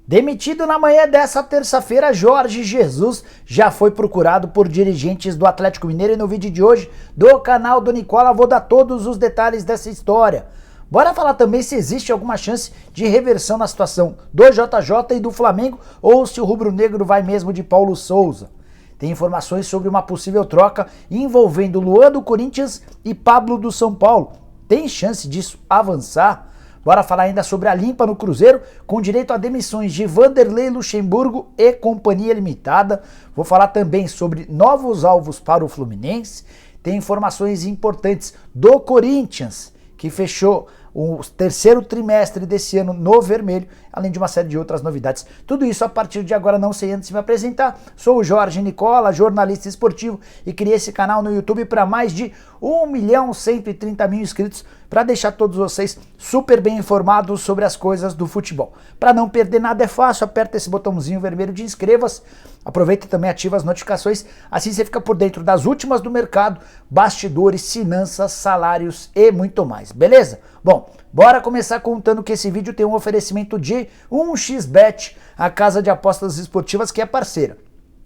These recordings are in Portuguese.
Demitido na manhã dessa terça-feira, Jorge Jesus já foi procurado por dirigentes do Atlético Mineiro e no vídeo de hoje do canal do Nicola vou dar todos os detalhes dessa história. Bora falar também se existe alguma chance de reversão na situação do JJ e do Flamengo ou se o rubro-negro vai mesmo de Paulo Souza. Tem informações sobre uma possível troca envolvendo Luan do Corinthians e Pablo do São Paulo. Tem chance disso avançar? Bora falar ainda sobre a limpa no Cruzeiro, com direito a demissões de Vanderlei Luxemburgo e Companhia Limitada. Vou falar também sobre novos alvos para o Fluminense. Tem informações importantes do Corinthians, que fechou o terceiro trimestre desse ano no vermelho, além de uma série de outras novidades. Tudo isso a partir de agora, não sei antes de me apresentar. Sou o Jorge Nicola, jornalista esportivo, e criei esse canal no YouTube para mais de 1.130.000 inscritos, para deixar todos vocês super bem informados sobre as coisas do futebol. Para não perder nada é fácil, aperta esse botãozinho vermelho de inscreva-se, aproveita e também ativa as notificações, assim você fica por dentro das últimas do mercado, bastidores, finanças, salários e muito mais, beleza? Bom, bora começar contando que esse vídeo tem um oferecimento de 1xBet, a casa de apostas esportivas que é parceira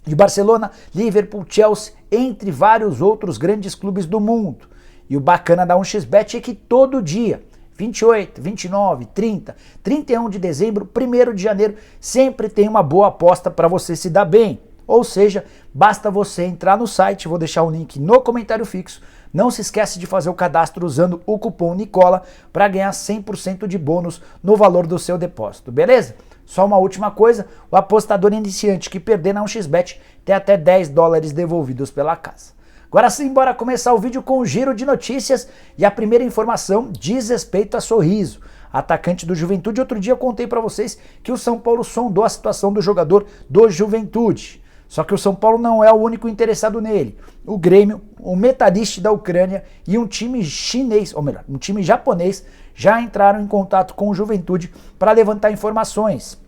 de Barcelona, Liverpool, Chelsea, entre vários outros grandes clubes do mundo. E o bacana da 1xBet é que todo dia, 28, 29, 30, 31 de dezembro, 1º de janeiro, sempre tem uma boa aposta para você se dar bem. Ou seja, basta você entrar no site, vou deixar o link no comentário fixo. Não se esquece de fazer o cadastro usando o cupom Nicola para ganhar 100% de bônus no valor do seu depósito, beleza? Só uma última coisa, o apostador iniciante que perder na 1xBet tem até $10 devolvidos pela casa. Agora sim, bora começar o vídeo com um giro de notícias e a primeira informação diz respeito a Sorriso, atacante do Juventude. Outro dia eu contei para vocês que o São Paulo sondou a situação do jogador do Juventude. Só que o São Paulo não é o único interessado nele. O Grêmio, o Metalist da Ucrânia e um time chinês, ou melhor, um time japonês, já entraram em contato com o Juventude para levantar informações.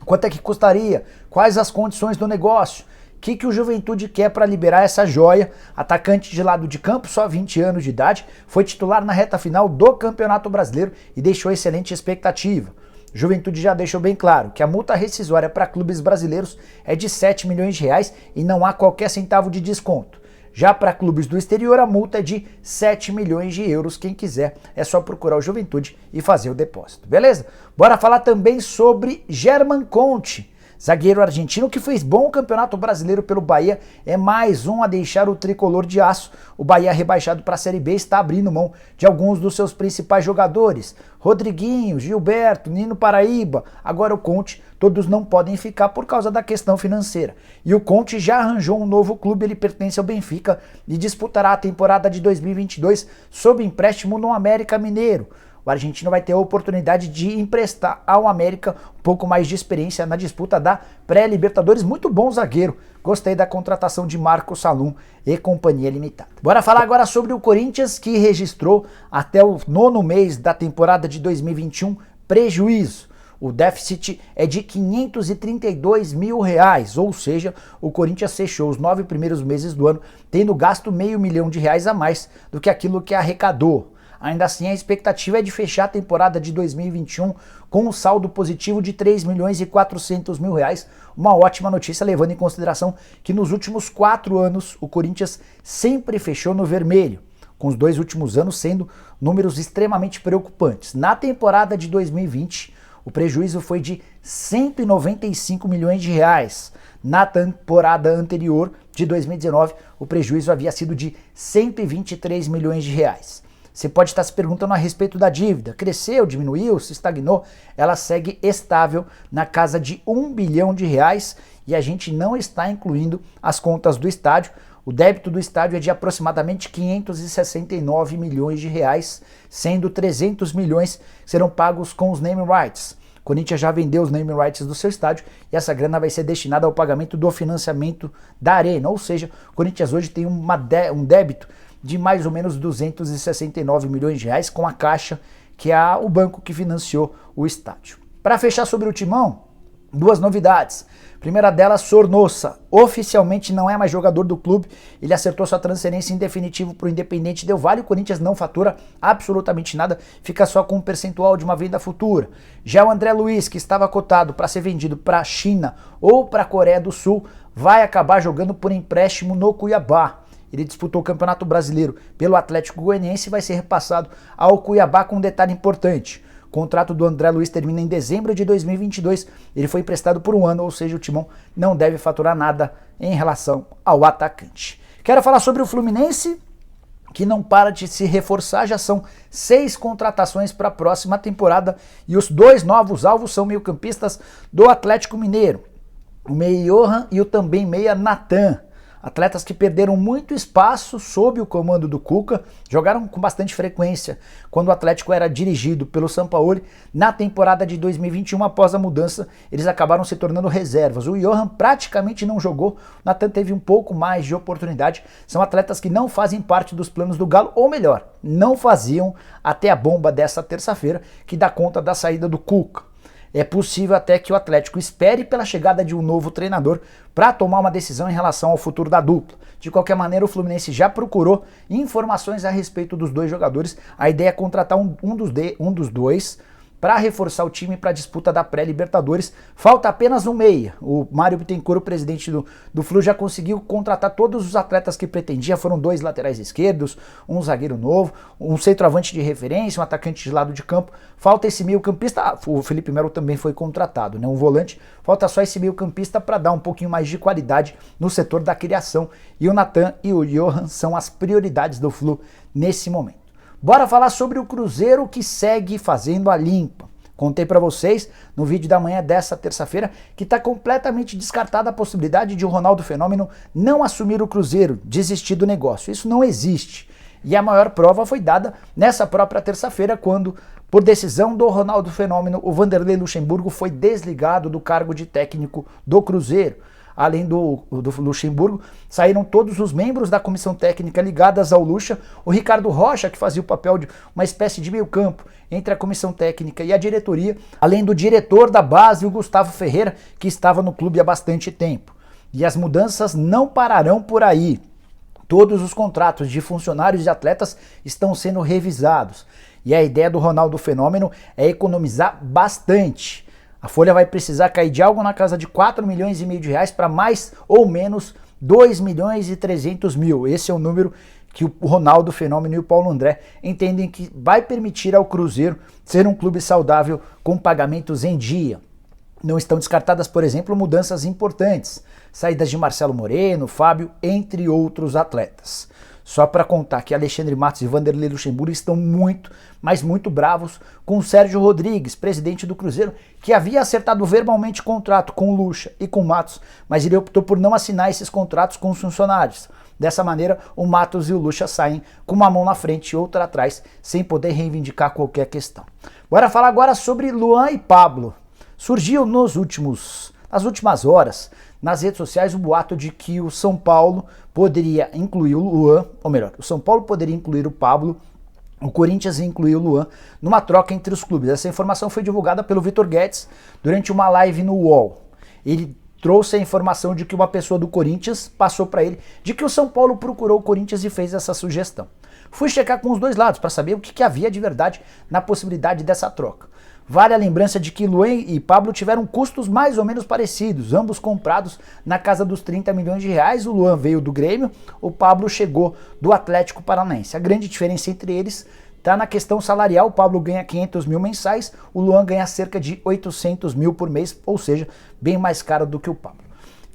Quanto é que custaria? Quais as condições do negócio? O que o Juventude quer para liberar essa joia? Atacante de lado de campo, só 20 anos de idade, foi titular na reta final do Campeonato Brasileiro e deixou excelente expectativa. Juventude já deixou bem claro que a multa rescisória para clubes brasileiros é de 7 milhões de reais e não há qualquer centavo de desconto. Já para clubes do exterior, a multa é de 7 milhões de euros. Quem quiser é só procurar o Juventude e fazer o depósito, beleza? Bora falar também sobre Germán Conte, zagueiro argentino que fez bom campeonato brasileiro pelo Bahia, é mais um a deixar o tricolor de aço. O Bahia, rebaixado para a Série B, está abrindo mão de alguns dos seus principais jogadores. Rodriguinho, Gilberto, Nino Paraíba, agora o Conte, todos não podem ficar por causa da questão financeira. E o Conte já arranjou um novo clube, ele pertence ao Benfica e disputará a temporada de 2022 sob empréstimo no América Mineiro. O argentino vai ter a oportunidade de emprestar ao América um pouco mais de experiência na disputa da pré-Libertadores. Muito bom zagueiro. Gostei da contratação de Marco Salum e Companhia Limitada. Bora falar agora sobre o Corinthians, que registrou até o 9º mês da temporada de 2021 prejuízo. O déficit é de 532 mil reais, ou seja, o Corinthians fechou os 9 primeiros meses do ano tendo gasto R$500 mil a mais do que aquilo que arrecadou. Ainda assim, a expectativa é de fechar a temporada de 2021 com um saldo positivo de 3.400.000 reais, uma ótima notícia levando em consideração que nos últimos 4 anos o Corinthians sempre fechou no vermelho, com os 2 últimos anos sendo números extremamente preocupantes. Na temporada de 2020, o prejuízo foi de 195 milhões de reais. Na temporada anterior, de 2019, o prejuízo havia sido de 123 milhões de reais. Você pode estar se perguntando a respeito da dívida. Cresceu, diminuiu, se estagnou? Ela segue estável na casa de 1 bilhão de reais e a gente não está incluindo as contas do estádio. O débito do estádio é de aproximadamente 569 milhões de reais, sendo 300 milhões serão pagos com os naming rights. O Corinthians já vendeu os naming rights do seu estádio e essa grana vai ser destinada ao pagamento do financiamento da arena. Ou seja, o Corinthians hoje tem um débito de mais ou menos 269 milhões de reais com a Caixa, que é o banco que financiou o estádio. Para fechar sobre o Timão, Duas novidades. Primeira delas, Sornosa. Oficialmente não é mais jogador do clube. Ele acertou sua transferência em definitivo para o Independente Del Valle. O Corinthians não fatura absolutamente nada, fica só com um percentual de uma venda futura. Já o André Luiz, que estava cotado para ser vendido para a China ou para a Coreia do Sul, vai acabar jogando por empréstimo no Cuiabá. Ele disputou o Campeonato Brasileiro pelo Atlético Goianiense e vai ser repassado ao Cuiabá com um detalhe importante. O contrato do André Luiz termina em dezembro de 2022, ele foi emprestado por um ano, ou seja, o Timão não deve faturar nada em relação ao atacante. Quero falar sobre o Fluminense, que não para de se reforçar, já são 6 contratações para a próxima temporada e os 2 novos alvos são meio-campistas do Atlético Mineiro, o meia Johan e o também meia Natan. Atletas que perderam muito espaço sob o comando do Cuca, jogaram com bastante frequência quando o Atlético era dirigido pelo Sampaoli. Na temporada de 2021, após a mudança, eles acabaram se tornando reservas. O Johan praticamente não jogou, o Natan teve um pouco mais de oportunidade. São atletas que não fazem parte dos planos do Galo, ou melhor, não faziam até a bomba dessa terça-feira, que dá conta da saída do Cuca. É possível até que o Atlético espere pela chegada de um novo treinador para tomar uma decisão em relação ao futuro da dupla. De qualquer maneira, o Fluminense já procurou informações a respeito dos 2 jogadores. A ideia é contratar um dos dois para reforçar o time para a disputa da pré-Libertadores. Falta apenas um meia. O Mário Bittencourt, o presidente do Flu, já conseguiu contratar todos os atletas que pretendia. Foram 2 laterais esquerdos, um zagueiro novo, um centroavante de referência, um atacante de lado de campo. Falta esse meio-campista. O Felipe Melo também foi contratado, né? Um volante. Falta só esse meio-campista para dar um pouquinho mais de qualidade no setor da criação. E o Natan e o Johan são as prioridades do Flu nesse momento. Bora falar sobre o Cruzeiro, que segue fazendo a limpa. Contei para vocês no vídeo da manhã dessa terça-feira que está completamente descartada a possibilidade de o Ronaldo Fenômeno não assumir o Cruzeiro, desistir do negócio. Isso não existe. E a maior prova foi dada nessa própria terça-feira, quando, por decisão do Ronaldo Fenômeno, o Vanderlei Luxemburgo foi desligado do cargo de técnico do Cruzeiro. Além do Luxemburgo, saíram todos os membros da comissão técnica ligadas ao Luxa, o Ricardo Rocha, que fazia o papel de uma espécie de meio-campo entre a comissão técnica e a diretoria, além do diretor da base, o Gustavo Ferreira, que estava no clube há bastante tempo. E as mudanças não pararão por aí. Todos os contratos de funcionários e atletas estão sendo revisados. E a ideia do Ronaldo Fenômeno é economizar bastante. A folha vai precisar cair de algo na casa de 4,5 milhões de reais para mais ou menos 2,3 milhões. Esse é o número que o Ronaldo Fenômeno e o Paulo André entendem que vai permitir ao Cruzeiro ser um clube saudável com pagamentos em dia. Não estão descartadas, por exemplo, mudanças importantes, saídas de Marcelo Moreno, Fábio, entre outros atletas. Só para contar que Alexandre Matos e Vanderlei Luxemburgo estão muito, mas muito bravos com o Sérgio Rodrigues, presidente do Cruzeiro, que havia acertado verbalmente contrato com o Luxa e com o Matos, mas ele optou por não assinar esses contratos com os funcionários. Dessa maneira, o Matos e o Luxa saem com uma mão na frente e outra atrás, sem poder reivindicar qualquer questão. Bora falar agora sobre Luan e Pablo. Surgiu nas últimas horas, nas redes sociais, o boato de que o São Paulo poderia incluir o Luan, ou melhor, o São Paulo poderia incluir o Pablo, o Corinthians ia incluir o Luan numa troca entre os clubes. Essa informação foi divulgada pelo Vitor Guedes durante uma live no UOL. Ele trouxe a informação de que uma pessoa do Corinthians passou para ele de que o São Paulo procurou o Corinthians e fez essa sugestão. Fui checar com os dois lados para saber o que havia de verdade na possibilidade dessa troca. Vale a lembrança de que Luan e Pablo tiveram custos mais ou menos parecidos, ambos comprados na casa dos 30 milhões de reais. O Luan veio do Grêmio, o Pablo chegou do Atlético Paranaense. A grande diferença entre eles está na questão salarial. O Pablo ganha 500 mil mensais, o Luan ganha cerca de 800 mil por mês, ou seja, bem mais caro do que o Pablo.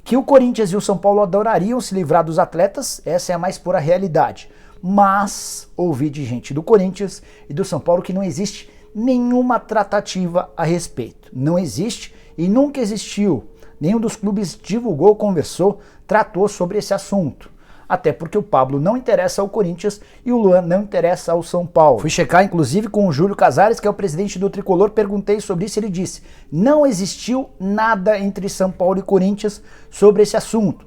Que o Corinthians e o São Paulo adorariam se livrar dos atletas, essa é a mais pura realidade. Mas ouvi de gente do Corinthians e do São Paulo que não existe nenhuma tratativa a respeito. Não existe e nunca existiu. Nenhum dos clubes divulgou, conversou, tratou sobre esse assunto. Até porque o Pablo não interessa ao Corinthians e o Luan não interessa ao São Paulo. Fui checar inclusive com o Júlio Casares, que é o presidente do Tricolor, perguntei sobre isso, ele disse: não existiu nada entre São Paulo e Corinthians sobre esse assunto.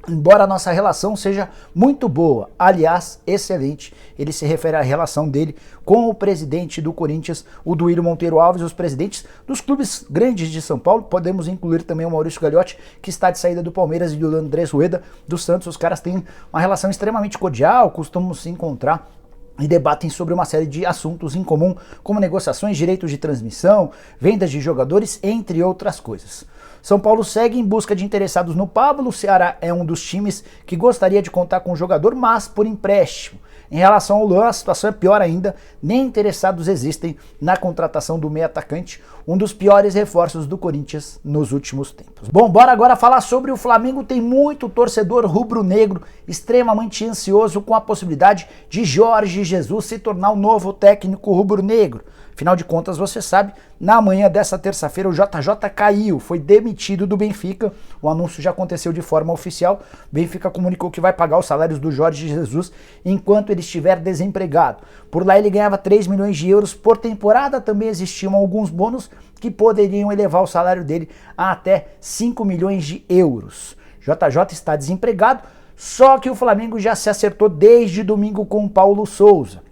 embora a nossa relação seja muito boa, aliás, excelente, ele se refere à relação dele com o presidente do Corinthians, o Duílio Monteiro Alves, os presidentes dos clubes grandes de São Paulo. Podemos incluir também o Maurício Gagliotti, que está de saída do Palmeiras, e do Andrés Rueda, do Santos. Os caras têm uma relação extremamente cordial, costumam se encontrar e debatem sobre uma série de assuntos em comum, como negociações, direitos de transmissão, vendas de jogadores, entre outras coisas. São Paulo segue em busca de interessados no Pablo. O Ceará é um dos times que gostaria de contar com o jogador, mas por empréstimo. Em relação ao Luan, a situação é pior ainda, nem interessados existem na contratação do meio atacante, um dos piores reforços do Corinthians nos últimos tempos. Bom, bora agora falar sobre o Flamengo. Tem muito torcedor rubro-negro extremamente ansioso com a possibilidade de Jorge Jesus se tornar o novo técnico rubro-negro. Afinal de contas, você sabe, na manhã dessa terça-feira o JJ caiu, foi demitido do Benfica. O anúncio já aconteceu de forma oficial. O Benfica comunicou que vai pagar os salários do Jorge Jesus enquanto ele estiver desempregado. Por lá ele ganhava 3 milhões de euros por temporada. Também existiam alguns bônus que poderiam elevar o salário dele a até 5 milhões de euros. JJ está desempregado, só que o Flamengo já se acertou desde domingo com o Paulo Sousa.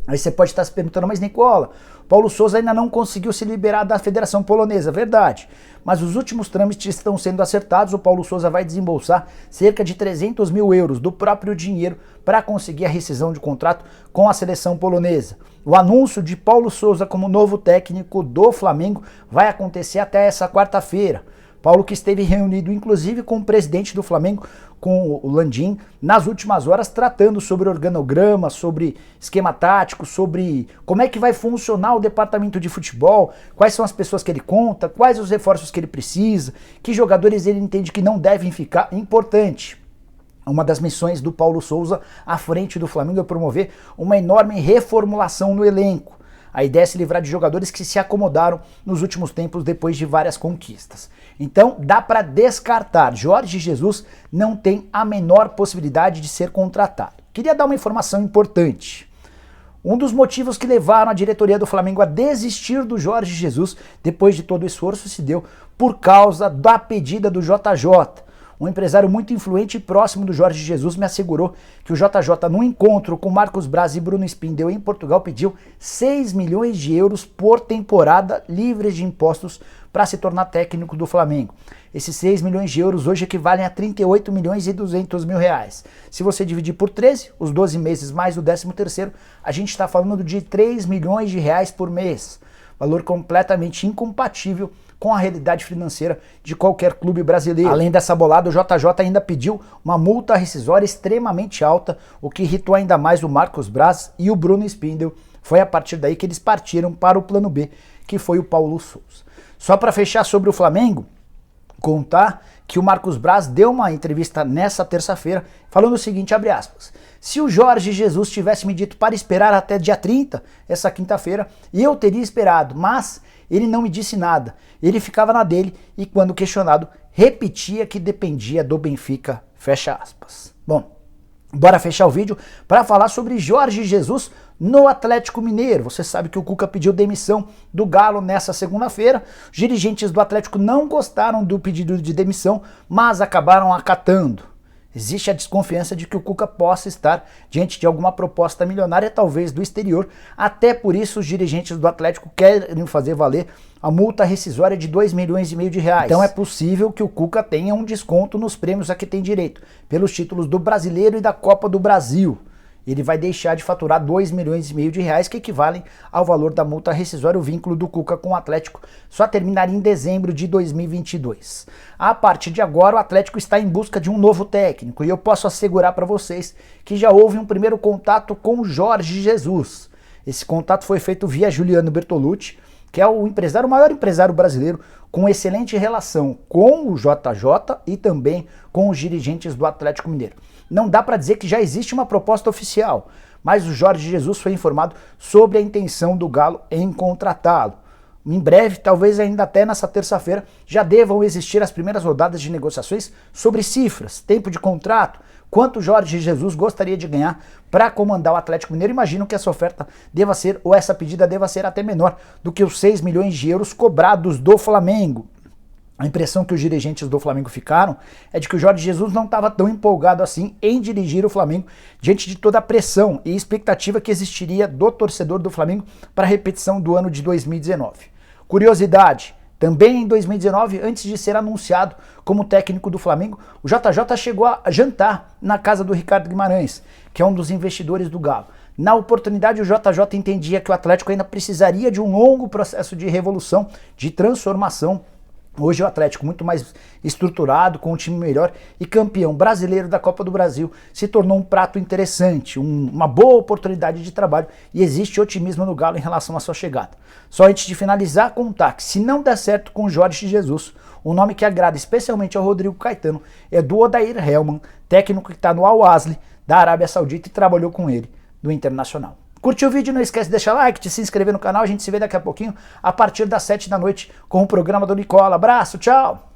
Aí você pode estar se perguntando, mas Nicola, Paulo Sousa ainda não conseguiu se liberar da Federação Polonesa, verdade. Mas os últimos trâmites estão sendo acertados. O Paulo Sousa vai desembolsar cerca de 300 mil euros do próprio dinheiro para conseguir a rescisão de contrato com a seleção polonesa. O anúncio de Paulo Sousa como novo técnico do Flamengo vai acontecer até essa quarta-feira. Paulo, que esteve reunido inclusive com o presidente do Flamengo, com o Landim, nas últimas horas, tratando sobre organograma, sobre esquema tático, sobre como é que vai funcionar o departamento de futebol, quais são as pessoas que ele conta, quais os reforços que ele precisa, que jogadores ele entende que não devem ficar. Importante. Uma das missões do Paulo Sousa à frente do Flamengo é promover uma enorme reformulação no elenco. A ideia é se livrar de jogadores que se acomodaram nos últimos tempos depois de várias conquistas. Então dá para descartar, Jorge Jesus não tem a menor possibilidade de ser contratado. Queria dar uma informação importante. Um dos motivos que levaram a diretoria do Flamengo a desistir do Jorge Jesus depois de todo o esforço se deu por causa da pedida do JJ. Um empresário muito influente e próximo do Jorge Jesus me assegurou que o JJ, num encontro com Marcos Braz e Bruno Spindel em Portugal, pediu 6 milhões de euros por temporada livres de impostos para se tornar técnico do Flamengo. Esses 6 milhões de euros hoje equivalem a 38 milhões e 200 mil reais. Se você dividir por 13, os 12 meses mais o 13º, a gente está falando de 3 milhões de reais por mês. Valor completamente incompatível com a realidade financeira de qualquer clube brasileiro. Além dessa bolada, o JJ ainda pediu uma multa rescisória extremamente alta, o que irritou ainda mais o Marcos Braz e o Bruno Spindel. Foi a partir daí que eles partiram para o plano B, que foi o Paulo Sousa. Só para fechar sobre o Flamengo, contar que o Marcos Braz deu uma entrevista nessa terça-feira falando o seguinte, abre aspas: se o Jorge Jesus tivesse me dito para esperar até dia 30, essa quinta-feira, eu teria esperado, mas ele não me disse nada. Ele ficava na dele e, quando questionado, repetia que dependia do Benfica, fecha aspas. Bom, bora fechar o vídeo para falar sobre Jorge Jesus no Atlético Mineiro. Você sabe que o Cuca pediu demissão do Galo nessa segunda-feira. Os dirigentes do Atlético não gostaram do pedido de demissão, mas acabaram acatando. Existe a desconfiança de que o Cuca possa estar diante de alguma proposta milionária, talvez do exterior. Até por isso os dirigentes do Atlético querem fazer valer a multa rescisória de 2,5 milhões de reais. Então é possível que o Cuca tenha um desconto nos prêmios a que tem direito, pelos títulos do Brasileiro e da Copa do Brasil. Ele vai deixar de faturar 2,5 milhões de reais, que equivalem ao valor da multa rescisória. O vínculo do Cuca com o Atlético só terminaria em dezembro de 2022. A partir de agora, o Atlético está em busca de um novo técnico e eu posso assegurar para vocês que já houve um primeiro contato com o Jorge Jesus. Esse contato foi feito via Juliano Bertolucci, que é o empresário, o maior empresário brasileiro, com excelente relação com o JJ e também com os dirigentes do Atlético Mineiro. Não dá para dizer que já existe uma proposta oficial, mas o Jorge Jesus foi informado sobre a intenção do Galo em contratá-lo. Em breve, talvez ainda até nessa terça-feira, já devam existir as primeiras rodadas de negociações sobre cifras, tempo de contrato, quanto Jorge Jesus gostaria de ganhar para comandar o Atlético Mineiro. Imagino que essa oferta deva ser, ou essa pedida deva ser até menor do que os 6 milhões de euros cobrados do Flamengo. A impressão que os dirigentes do Flamengo ficaram é de que o Jorge Jesus não estava tão empolgado assim em dirigir o Flamengo diante de toda a pressão e expectativa que existiria do torcedor do Flamengo para a repetição do ano de 2019. Curiosidade, também em 2019, antes de ser anunciado como técnico do Flamengo, o JJ chegou a jantar na casa do Ricardo Guimarães, que é um dos investidores do Galo. Na oportunidade, o JJ entendia que o Atlético ainda precisaria de um longo processo de revolução, de transformação. Hoje o Atlético, muito mais estruturado, com um time melhor e campeão brasileiro da Copa do Brasil, se tornou um prato interessante, uma boa oportunidade de trabalho e existe otimismo no Galo em relação à sua chegada. Só antes de finalizar, contar que se não der certo com o Jorge Jesus, o nome que agrada especialmente ao Rodrigo Caetano é do Odair Hellmann, técnico que está no Al-Ahly da Arábia Saudita e trabalhou com ele no Internacional. Curtiu o vídeo? Não esquece de deixar like, de se inscrever no canal. A gente se vê daqui a pouquinho, a partir das 7 da noite, com o programa do Nicola. Abraço, tchau!